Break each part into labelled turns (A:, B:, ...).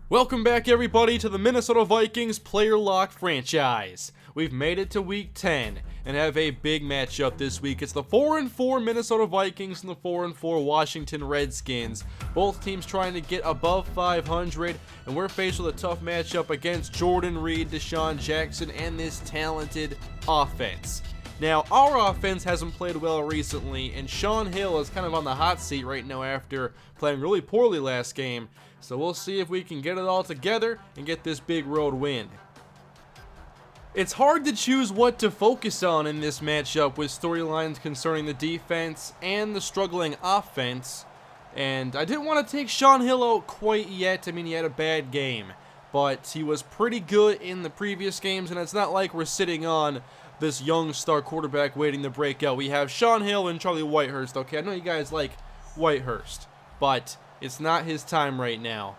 A: Welcome back, everybody, to the Minnesota Vikings Player Lock franchise. We've made it to Week 10 and have a big matchup this week. It's the 4-4 Minnesota Vikings and the 4-4 Washington Redskins. Both teams trying to get above 500, and we're faced with a tough matchup against Jordan Reed, Deshaun Jackson, and this talented offense. Now, our offense hasn't played well recently, and Shaun Hill is kind of on the hot seat right now after playing really poorly last game. So we'll see if we can get it all together and get this big road win. It's hard to choose what to focus on in this matchup with storylines concerning the defense and the struggling offense. And I didn't want to take Shaun Hill out quite yet. I mean, he had a bad game, but he was pretty good in the previous games, and it's not like we're sitting on this young star quarterback waiting to break out. We have Shaun Hill and Charlie Whitehurst. Okay, I know you guys like Whitehurst, but it's not his time right now.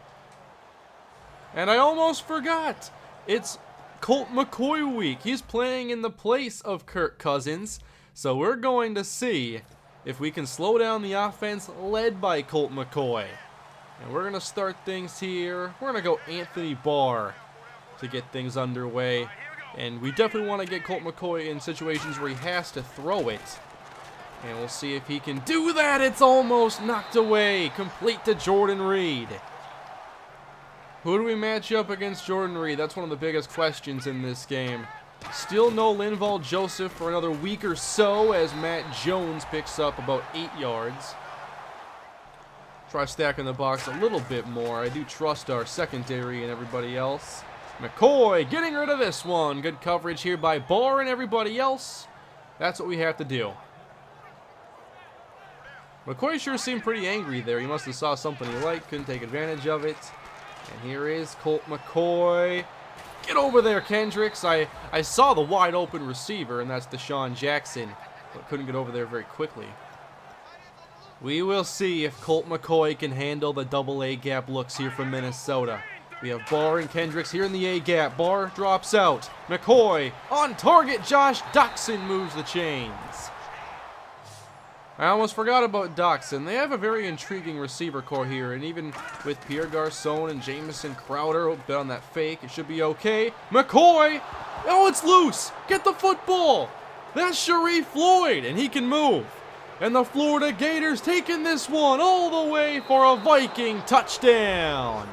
A: And I almost forgot. It's Colt McCoy week. He's playing in the place of Kirk Cousins. So we're going to see if we can slow down the offense led by Colt McCoy. And we're going to start things here. We're going to go Anthony Barr to get things underway. And we definitely want to get Colt McCoy in situations where he has to throw it. And we'll see if he can do that. It's almost knocked away. Complete to Jordan Reed. Who do we match up against Jordan Reed? That's one of the biggest questions in this game. Still no Linval Joseph for another week or so as Matt Jones picks up about 8 yards. Try stacking the box a little bit more. I do trust our secondary and everybody else. McCoy getting rid of this one. Good coverage here by Barr and everybody else. That's what we have to do. McCoy sure seemed pretty angry there. He must have saw something he liked, couldn't take advantage of it. And here is Colt McCoy. Get over there, Kendricks. I saw the wide open receiver, and that's Deshaun Jackson, but couldn't get over there very quickly. We will see if Colt McCoy can handle the double A gap looks here from Minnesota. We have Barr and Kendricks here in the A gap. Barr drops out. McCoy on target. Josh Doctson moves the chains. I almost forgot about Doctson. They have a very intriguing receiver core here, and even with Pierre Garçon and Jamison Crowder, bet on that fake, it should be okay. McCoy! Oh, it's loose! Get the football! That's Sharif Floyd, and he can move. And the Florida Gators taking this one all the way for a Viking touchdown.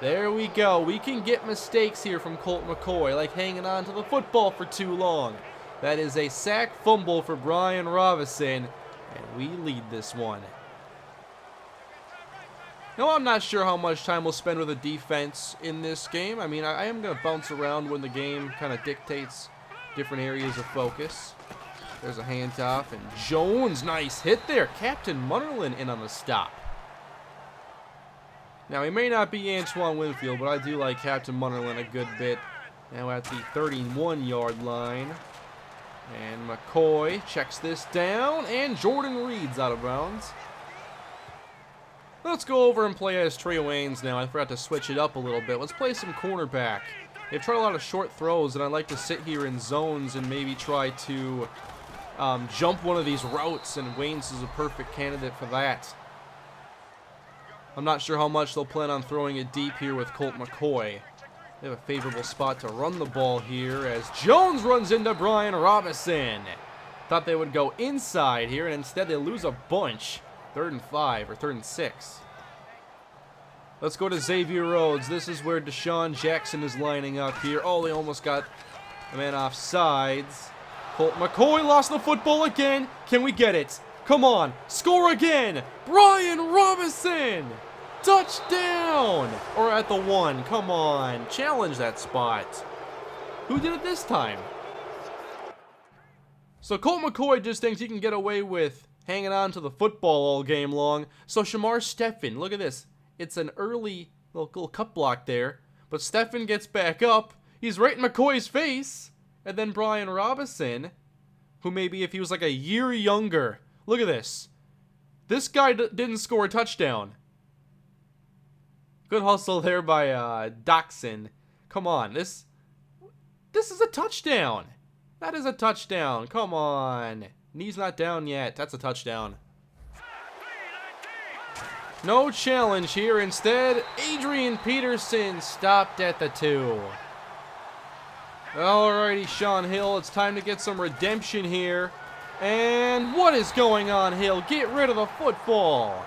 A: There we go. We can get mistakes here from Colt McCoy, like hanging on to the football for too long. That is a sack fumble for Brian Robinson, and we lead this one. Now, I'm not sure how much time we'll spend with the defense in this game. I mean, I am going to bounce around when the game kind of dictates different areas of focus. There's a handoff, and Jones, nice hit there. Captain Munnerlyn in on the stop. Now, he may not be Antoine Winfield, but I do like Captain Munnerlyn a good bit. Now at the 31-yard line. And McCoy checks this down, and Jordan Reed's out of bounds. Let's go over and play as Trey Waynes now. I forgot to switch it up a little bit. Let's play some cornerback. They've tried a lot of short throws, and I like to sit here in zones and maybe try to jump one of these routes, and Waynes is a perfect candidate for that. I'm not sure how much they'll plan on throwing it deep here with Colt McCoy. They have a favorable spot to run the ball here as Jones runs into Brian Robinson. Thought they would go inside here, and instead they lose a bunch. 3rd and 5 or 3rd and 6. Let's go to Xavier Rhodes. This is where Deshaun Jackson is lining up here. Oh, they almost got a man off sides. Colt McCoy lost the football again. Can we get it? Come on, score again. Brian Robinson. Touchdown! Or at the 1. Come on. Challenge that spot. Who did it this time? So Colt McCoy just thinks he can get away with hanging on to the football all game long. So Shamar Stephen, look at this. It's an early little cut block there. But Stephen gets back up. He's right in McCoy's face. And then Brian Robinson, who maybe if he was like a year younger. Look at this. This guy didn't score a touchdown. Good hustle there by Doctson. Come on, this is a touchdown. That is a touchdown. Come on. Knee's not down yet. That's a touchdown. No challenge here. Instead, Adrian Peterson stopped at the 2. Alrighty, Sean Hill, it's time to get some redemption here. And what is going on, Hill? Get rid of the football.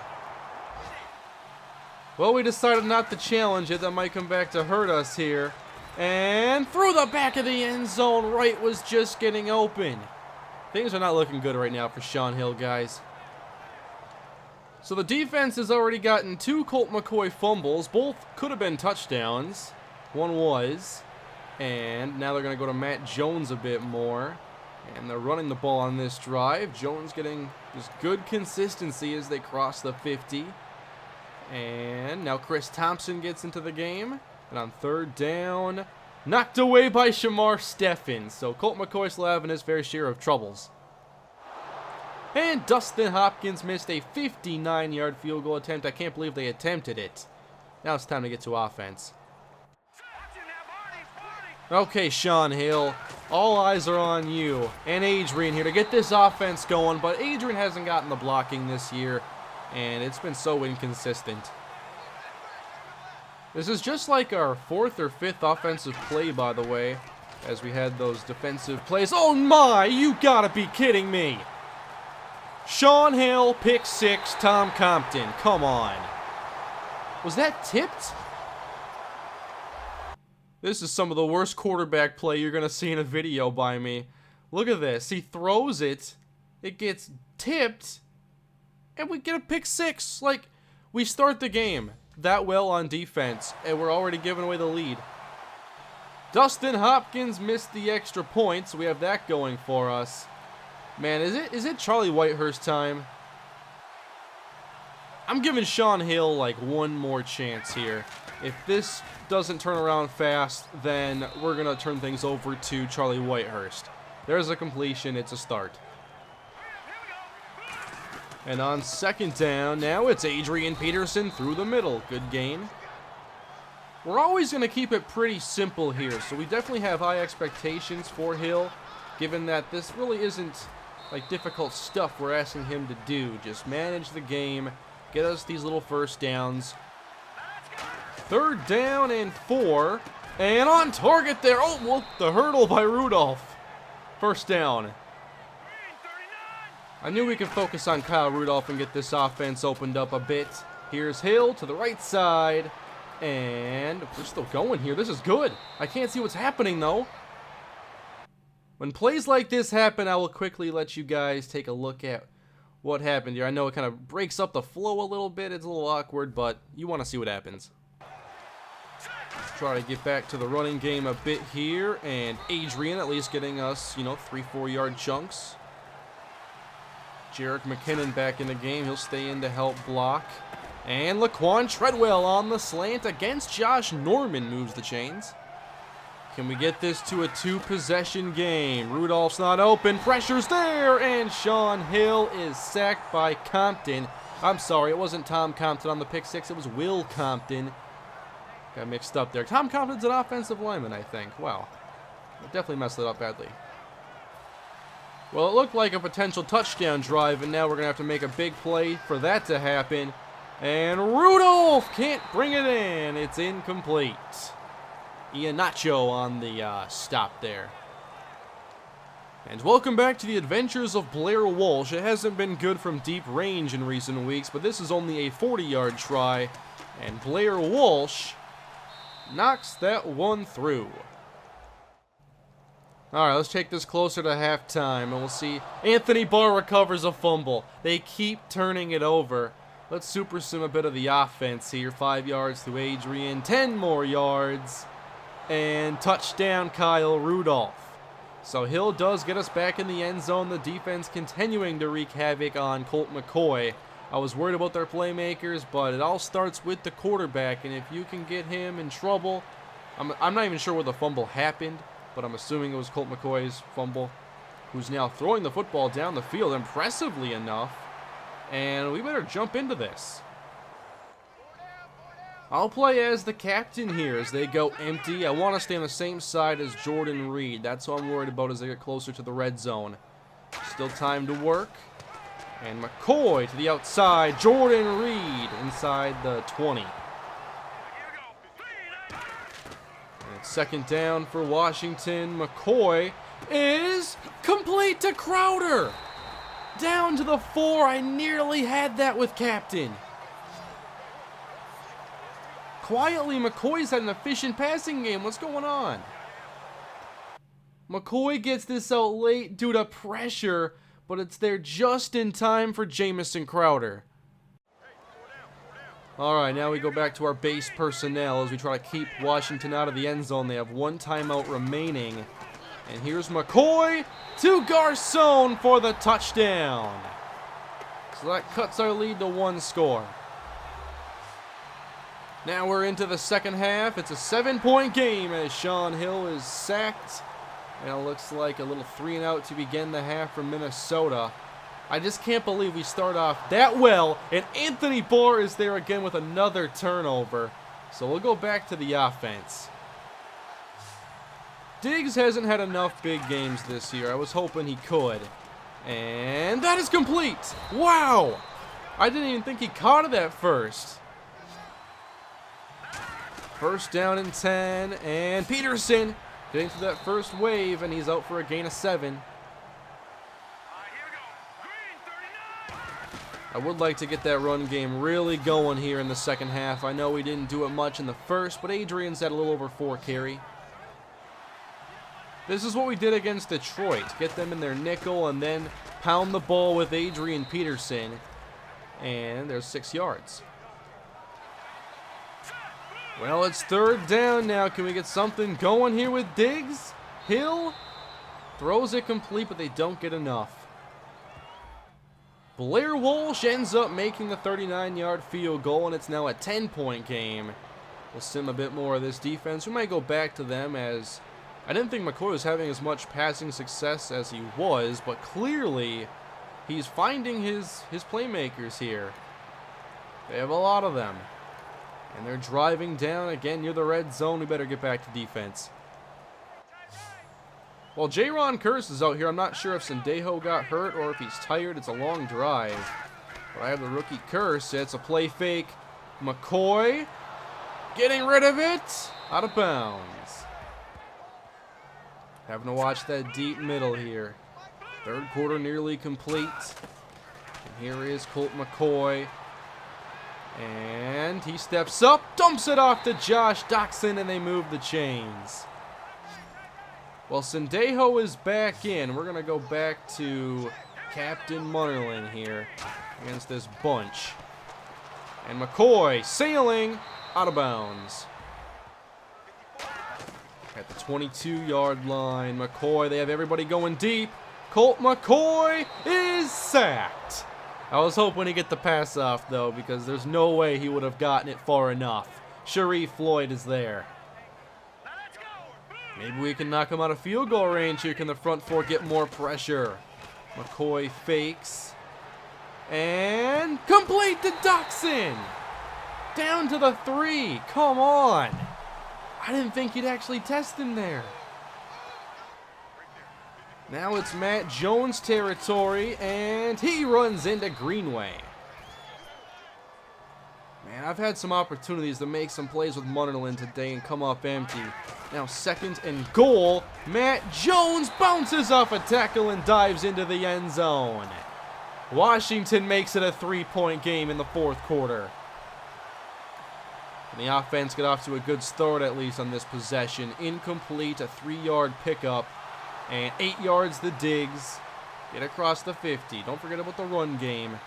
A: Well, we decided not to challenge it. That might come back to hurt us here. And through the back of the end zone, Wright was just getting open. Things are not looking good right now for Sean Hill, guys. So the defense has already gotten 2 Colt McCoy fumbles. Both could have been touchdowns. One was. And now they're going to go to Matt Jones a bit more. And they're running the ball on this drive. Jones getting just good consistency as they cross the 50. And now Chris Thompson gets into the game. And on 3rd down, knocked away by Shamar Steffens. So Colt McCoy still having his fair share of troubles. And Dustin Hopkins missed a 59-yard field goal attempt. I can't believe they attempted it. Now it's time to get to offense. Okay, Sean Hill, all eyes are on you and Adrian here to get this offense going, but Adrian hasn't gotten the blocking this year, and it's been so inconsistent. This is just like our 4th or 5th offensive play, by the way, as we had those defensive plays. Oh my, you gotta be kidding me. Sean Hill, pick 6, Tom Compton, come on. Was that tipped? This is some of the worst quarterback play you're going to see in a video by me. Look at this. He throws it. It gets tipped. And we get a pick 6. Like, we start the game that well on defense. And we're already giving away the lead. Dustin Hopkins missed the extra point. So we have that going for us. Man, is it Charlie Whitehurst time? I'm giving Sean Hill like one more chance here. If this doesn't turn around fast, then we're going to turn things over to Charlie Whitehurst. There's a completion. It's a start. And on 2nd down, now it's Adrian Peterson through the middle. Good gain. We're always going to keep it pretty simple here, so we definitely have high expectations for Hill, given that this really isn't like difficult stuff we're asking him to do. Just manage the game, get us these little first downs. 3rd down and 4. And on target there. Oh, look, the hurdle by Rudolph. 1st down. I knew we could focus on Kyle Rudolph and get this offense opened up a bit. Here's Hill to the right side. And we're still going here. This is good. I can't see what's happening, though. When plays like this happen, I will quickly let you guys take a look at what happened here. I know it kind of breaks up the flow a little bit. It's a little awkward, but you want to see what happens. Try to get back to the running game a bit here, and Adrian at least getting us, 3-4 yard chunks. Jarek McKinnon back in the game. He'll stay in to help block. And Laquan Treadwell on the slant against Josh Norman moves the chains. Can we get this to a 2-possession game? Rudolph's not open. Pressure's there, and Sean Hill is sacked by Compton. I'm sorry, it wasn't Tom Compton on the pick 6. It was Will Compton. Got mixed up there. Tom Compton's an offensive lineman, I think. Wow. I definitely messed it up badly. Well, it looked like a potential touchdown drive, and now we're going to have to make a big play for that to happen. And Rudolph can't bring it in. It's incomplete. Iheanacho on the stop there. And welcome back to the adventures of Blair Walsh. It hasn't been good from deep range in recent weeks, but this is only a 40-yard try. And Blair Walsh knocks that one through. Alright, let's take this closer to halftime, and we'll see. Anthony Barr recovers a fumble. They keep turning it over. Let's super sim a bit of the offense here. 5 yards to Adrian, 10 more yards. And touchdown, Kyle Rudolph. So Hill does get us back in the end zone. The defense continuing to wreak havoc on Colt McCoy. I was worried about their playmakers, but it all starts with the quarterback. And if you can get him in trouble, I'm not even sure where the fumble happened, but I'm assuming it was Colt McCoy's fumble, who's now throwing the football down the field impressively enough. And we better jump into this. I'll play as the captain here as they go empty. I want to stay on the same side as Jordan Reed. That's what I'm worried about as they get closer to the red zone. Still time to work. And McCoy to the outside. Jordan Reed inside the 20. And it's second down for Washington. McCoy is complete to Crowder. Down to the 4. I nearly had that with Captain. Quietly, McCoy's had an efficient passing game. What's going on? McCoy gets this out late due to pressure, but it's there just in time for Jamison Crowder. Alright, now we go back to our base personnel as we try to keep Washington out of the end zone. They have one timeout remaining. And here's McCoy to Garcon for the touchdown. So that cuts our lead to 1 score. Now we're into the second half. It's a 7-point game as Sean Hill is sacked. And it looks like a little 3-and-out to begin the half from Minnesota. I just can't believe we start off that well. And Anthony Barr is there again with another turnover. So we'll go back to the offense. Diggs hasn't had enough big games this year. I was hoping he could. And that is complete. Wow. I didn't even think he caught it at first. First down and 10. And Peterson getting through that first wave. And he's out for a gain of 7. I would like to get that run game really going here in the second half. I know we didn't do it much in the first, but Adrian's had a little over 4 carry. This is what we did against Detroit. Get them in their nickel and then pound the ball with Adrian Peterson. And there's 6 yards. Well, it's third down now. Can we get something going here with Diggs? Hill throws it complete, but they don't get enough. Blair Walsh ends up making the 39-yard field goal, and it's now a 10-point game. We'll sim a bit more of this defense. We might go back to them as I didn't think McCoy was having as much passing success as he was, but clearly he's finding his playmakers here. They have a lot of them. And they're driving down again near the red zone. We better get back to defense. Well, J-Ron Curse is out here. I'm not sure if Sendejo got hurt or if he's tired. It's a long drive. But I have the rookie Curse. It's a play fake. McCoy getting rid of it. Out of bounds. Having to watch that deep middle here. Third quarter nearly complete. And here is Colt McCoy. And he steps up, dumps it off to Josh Doxson, and they move the chains. Well, Sendejo is back in. We're going to go back to Captain Munnerlyn here against this bunch. And McCoy sailing out of bounds. At the 22-yard line, McCoy, they have everybody going deep. Colt McCoy is sacked. I was hoping to get the pass off, though, because there's no way he would have gotten it far enough. Sharif Floyd is there. Maybe we can knock him out of field goal range here. Can the front four get more pressure? McCoy fakes. And complete to Doxson. Down to the 3. Come on. I didn't think he'd actually test him there. Now it's Matt Jones territory, and he runs into Greenway. Man, I've had some opportunities to make some plays with Munnerlyn today and come up empty. Now 2nd and goal. Matt Jones bounces off a tackle and dives into the end zone. Washington makes it a 3-point game in the 4th quarter. And the offense got off to a good start, at least on this possession. Incomplete, a 3-yard pickup. And 8 yards to Diggs. Get across the 50. Don't forget about the run game.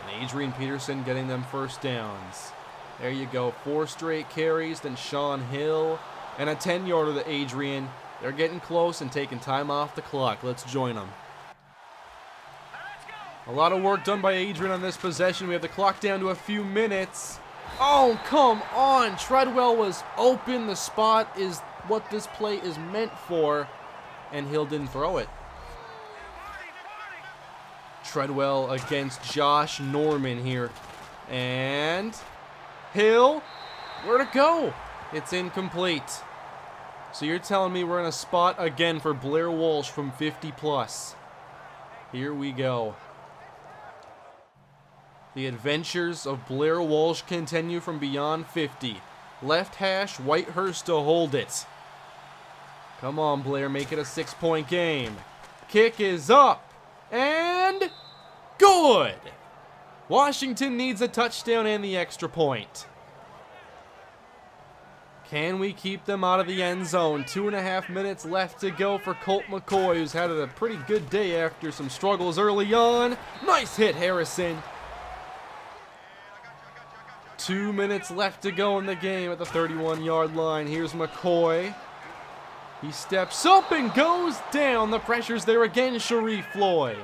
A: And Adrian Peterson getting them first downs. There you go. 4 straight carries. Then Sean Hill. And a 10-yarder to Adrian. They're getting close and taking time off the clock. Let's join them. A lot of work done by Adrian on this possession. We have the clock down to a few minutes. Oh, come on. Treadwell was open. The spot is what this play is meant for, and Hill didn't throw it. Treadwell against Josh Norman here, and Hill, where to go? It's incomplete. So you're telling me we're in a spot again for Blair Walsh from 50 plus. Here we go. The adventures of Blair Walsh continue from beyond 50. Left hash, Whitehurst to hold it. Come on, Blair, make it a 6-point game. Kick is up. And good! Washington needs a touchdown and the extra point. Can we keep them out of the end zone? 2.5 minutes left to go for Colt McCoy, who's had a pretty good day after some struggles early on. Nice hit, Harrison. 2 minutes left to go in the game at the 31-yard line. Here's McCoy. He steps up and goes down. The pressure's there again, Sharif Floyd.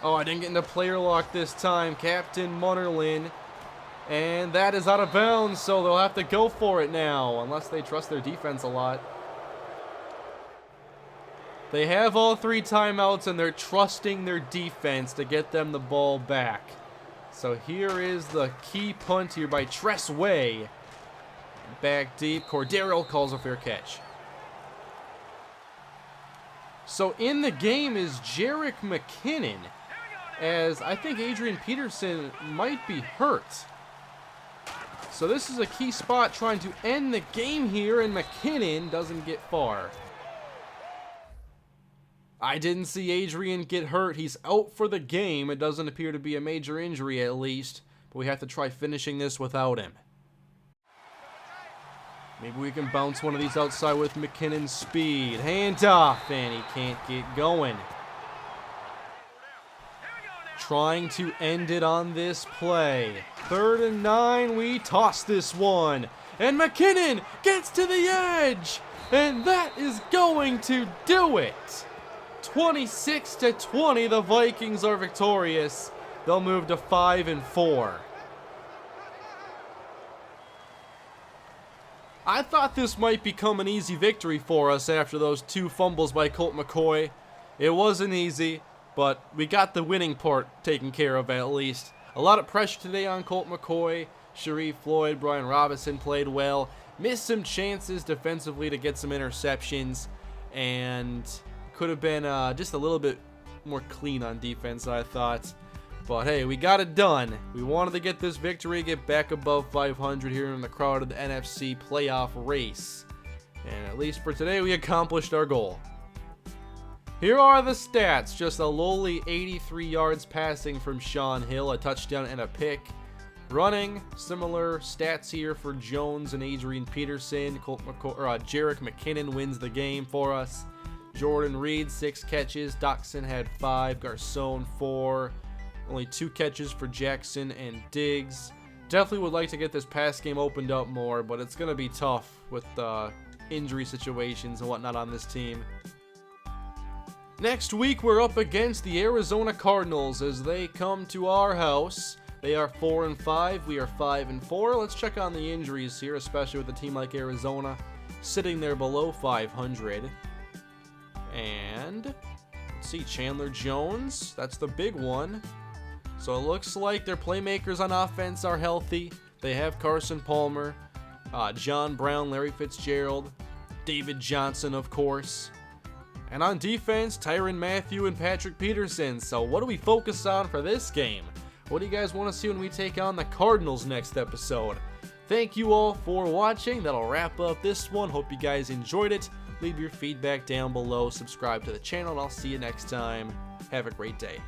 A: Oh, I didn't get into player lock this time. Captain Munnerlin. And that is out of bounds, so they'll have to go for it now, unless they trust their defense a lot. They have all 3 timeouts, and they're trusting their defense to get them the ball back. So here is the key punt here by Tress Way. Back deep, Cordero calls a fair catch. So in the game is Jerick McKinnon, as I think Adrian Peterson might be hurt. So this is a key spot trying to end the game here, and McKinnon doesn't get far. I didn't see Adrian get hurt. He's out for the game. It doesn't appear to be a major injury at least, but we have to try finishing this without him. Maybe we can bounce one of these outside with McKinnon's speed. Hand off, and he can't get going. Trying to end it on this play. 3rd and 9, we toss this one. And McKinnon gets to the edge. And that is going to do it. 26-20, the Vikings are victorious. They'll move to 5-4. I thought this might become an easy victory for us after those 2 fumbles by Colt McCoy. It wasn't easy, but we got the winning part taken care of at least. A lot of pressure today on Colt McCoy. Sharif Floyd, Brian Robinson played well. Missed some chances defensively to get some interceptions. And could have been just a little bit more clean on defense, I thought. But hey, we got it done. We wanted to get this victory, get back above 500 here in the crowded NFC playoff race. And at least for today, we accomplished our goal. Here are the stats. Just a lowly 83 yards passing from Sean Hill, a touchdown and a pick. Running, similar stats here for Jones and Adrian Peterson. Jerick McKinnon wins the game for us. Jordan Reed, 6 catches. Doxson had 5. Garcon, 4. Only 2 catches for Jackson and Diggs. Definitely would like to get this pass game opened up more, but it's going to be tough with injury situations and whatnot on this team. Next week, we're up against the Arizona Cardinals as they come to our house. They are 4-5. We are 5-4. Let's check on the injuries here, especially with a team like Arizona sitting there below 500. And let's see, Chandler Jones. That's the big one. So it looks like their playmakers on offense are healthy. They have Carson Palmer, John Brown, Larry Fitzgerald, David Johnson, of course. And on defense, Tyrann Mathieu and Patrick Peterson. So what do we focus on for this game? What do you guys want to see when we take on the Cardinals next episode? Thank you all for watching. That'll wrap up this one. Hope you guys enjoyed it. Leave your feedback down below. Subscribe to the channel, and I'll see you next time. Have a great day.